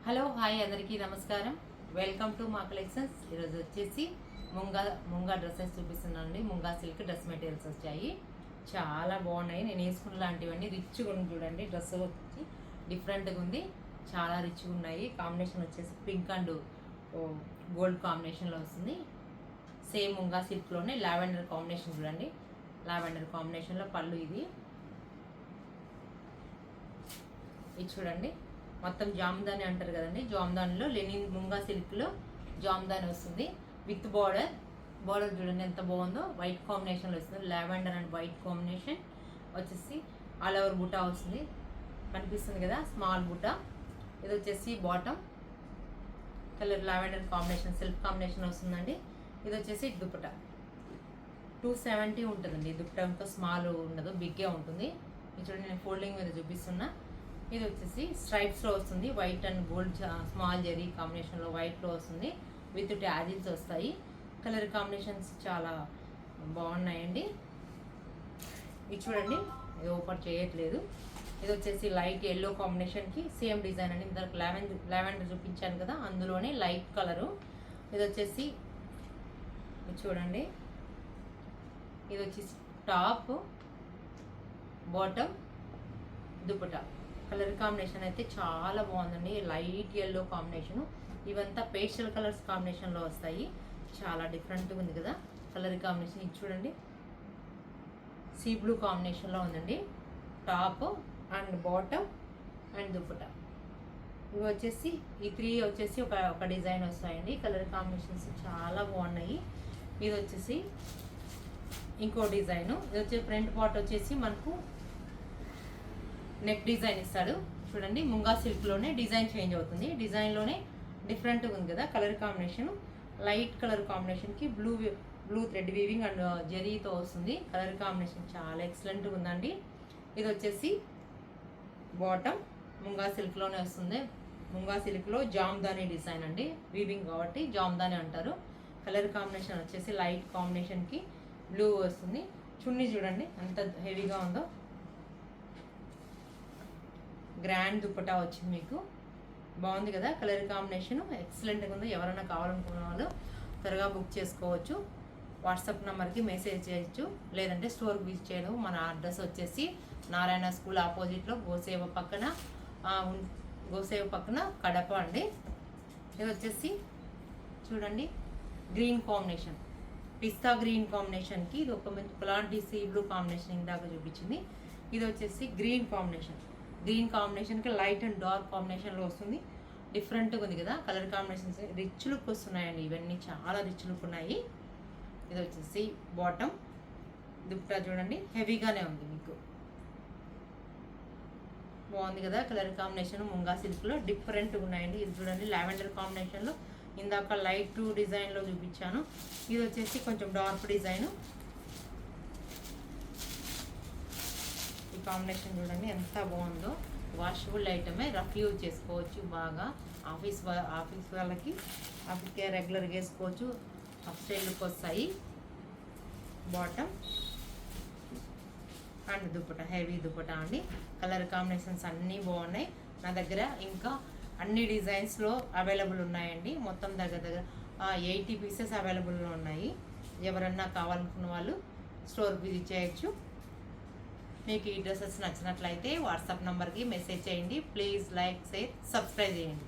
Hello hi అందరికీ నమస్కారం. Welcome to మా కలెక్షన్స్. ఈరోజు వచ్చేసి ముంగా డ్రెస్సెస్ చూపిస్తున్నానండి. ముంగా సిల్క్ డ్రెస్ మెటీరియల్స్ వచ్చాయి, చాలా బాగున్నాయి. నేను వేసుకున్న లాంటివన్నీ రిచ్గా ఉంది. చూడండి, డ్రెస్ వచ్చి డిఫరెంట్గా ఉంది, చాలా రిచ్గా ఉన్నాయి. కాంబినేషన్ వచ్చేసి పింక్ అండ్ గోల్డ్ కాంబినేషన్లో వస్తుంది. సేమ్ ముంగా సిల్క్లోనే లావెండర్ కాంబినేషన్. చూడండి, లావెండర్ కాంబినేషన్లో పళ్ళు ఇది చూడండి. మొత్తం జామ్దాని అంటారు కదండి, జామ్దానిలో లెనిన్ ముంగా సిల్క్లో జామ్దాని వస్తుంది విత్ బార్డర్ చూడండి ఎంత బాగుందో. వైట్ కాంబినేషన్లో వస్తుంది, లావెండర్ అండ్ వైట్ కాంబినేషన్ వచ్చేసి ఆల్ ఓవర్ బుటా వస్తుంది, కనిపిస్తుంది కదా, స్మాల్ బుటా. ఇది వచ్చేసి bottom colour lavender combination, silk combination వస్తుందండి. ఇది వచ్చేసి దుపట్టా 270 ఉంటుందండి. దుపట్టా స్మాల్ ఉండదు, బిగ్గే ఉంటుంది. చూడండి, నేను ఫోల్డింగ్ మీద చూపిస్తున్నా. ఇది వచ్చేసి స్ట్రైప్స్లో వస్తుంది, white and gold small zari కాంబినేషన్లో వైట్లో వస్తుంది, విత్ ట్యాజిల్స్ వస్తాయి. కలర్ కాంబినేషన్స్ చాలా బాగున్నాయండి. ఇది చూడండి, ఇది ఓపెన్ చేయట్లేదు. ఇది వచ్చేసి లైట్ ఎల్లో కాంబినేషన్కి సేమ్ డిజైన్ అండి. ఇంతకు లావెండర్ చూపించాను కదా, అందులోనే లైట్ కలరు. ఇది వచ్చేసి చూడండి, ఇది వచ్చేసి top, bottom, dupatta. Colour combination అయితే చాలా బాగుందండి, లైట్ ఎల్లో కాంబినేషను. ఇవంతా పేస్టల్ కలర్స్ కాంబినేషన్లో వస్తాయి, చాలా డిఫరెంట్గా ఉంది కదా కలర్ కాంబినేషన్. ఇది చూడండి, సీ బ్లూ కాంబినేషన్లో ఉందండి. Top and bottom and dupatta. ఇవి వచ్చేసి ఈ 3 వచ్చేసి ఒక డిజైన్ వస్తాయండి. కలర్ కాంబినేషన్స్ చాలా బాగున్నాయి. ఇది వచ్చేసి ఇంకో డిజైను. ఇది వచ్చే ఫ్రంట్ పార్ట్ వచ్చేసి మనకు నెక్ డిజైన్ ఇస్తాడు. చూడండి, ముంగా సిల్క్లోనే డిజైన్ చేంజ్ అవుతుంది. డిజైన్లోనే డిఫరెంట్గా ఉంది కదా కలర్ కాంబినేషన్. లైట్ కలర్ కాంబినేషన్కి బ్లూ థ్రెడ్ వీవింగ్ అండ్ జరీతో వస్తుంది. కలర్ కాంబినేషన్ చాలా ఎక్సలెంట్గా ఉందండి. ఇది వచ్చేసి బాటమ్ ముంగా సిల్క్లోనే వస్తుంది. ముంగా సిల్క్లో జామ్దాని డిజైన్ అండి, వీవింగ్ కాబట్టి జామ్దాని అంటారు. కలర్ కాంబినేషన్ వచ్చేసి లైట్ కాంబినేషన్కి బ్లూ వస్తుంది. చున్నీ చూడండి ఎంత హెవీగా ఉందో. గ్రాండ్ దుపట్టా వచ్చింది, మీకు బాగుంది కదా కలర్ కాంబినేషన్, ఎక్సలెంట్గా ఉంది. ఎవరైనా కావాలనుకున్న వాళ్ళు త్వరగా బుక్ చేసుకోవచ్చు. వాట్సాప్ నెంబర్కి మెసేజ్ చేయొచ్చు, లేదంటే స్టోర్కి విజిట్ చేయడం. మన అడ్రస్ వచ్చేసి నారాయణ స్కూల్ ఆపోజిట్లో గోసేవ పక్కన కడప అండి. ఇది వచ్చేసి చూడండి, గ్రీన్ కాంబినేషన్, పిస్తా గ్రీన్ కాంబినేషన్కి ఇది ఒకలాంటి సీ బ్లూ కాంబినేషన్ ఇందాక చూపించింది. ఇది వచ్చేసి గ్రీన్ కాంబినేషన్కి లైట్ అండ్ డార్క్ కాంబినేషన్లో వస్తుంది. డిఫరెంట్గా ఉంది కదా కలర్ కాంబినేషన్స్, రిచ్ లుక్ వస్తున్నాయండి. ఇవన్నీ చాలా రిచ్ లుక్ ఉన్నాయి. ఇది వచ్చేసి బాటమ్, దుపట్టా చూడండి హెవీగానే ఉంది, మీకు బాగుంది కదా కలర్ కాంబినేషన్. ముంగా సిల్క్లో డిఫరెంట్గా ఉన్నాయండి. ఇది చూడండి, లావెండర్ కాంబినేషన్లో ఇందాక లైట్ డిజైన్లో చూపించాను. ఇది వచ్చేసి కొంచెం డార్క్ డిజైను. ఈ కాంబినేషన్ చూడండి ఎంత బాగుందో. వాషబుల్ ఐటమే, రఫ్ యూజ్ చేసుకోవచ్చు బాగా. ఆఫీస్ వాళ్ళకి ఆఫీస్కి రెగ్యులర్గా వేసుకోవచ్చు. అప్ స్టైల్ లుక్ వస్తాయి. Bottom and dupatta, heavy dupatta అండి. కలర్ కాంబినేషన్స్ అన్నీ బాగున్నాయి. నా దగ్గర ఇంకా అన్ని డిజైన్స్లో అవైలబుల్ ఉన్నాయండి. మొత్తం దగ్గర 80 పీసెస్ అవైలబుల్లో ఉన్నాయి. ఎవరన్నా కావాలనుకున్న వాళ్ళు స్టోర్కి విజిట్ చేయొచ్చు. మీకు ఈ డ్రెస్సెస్ నచ్చినట్లయితే వాట్సాప్ నెంబర్కి మెసేజ్ చేయండి. ప్లీజ్ లైక్, షేర్, సబ్స్క్రైబ్ చేయండి.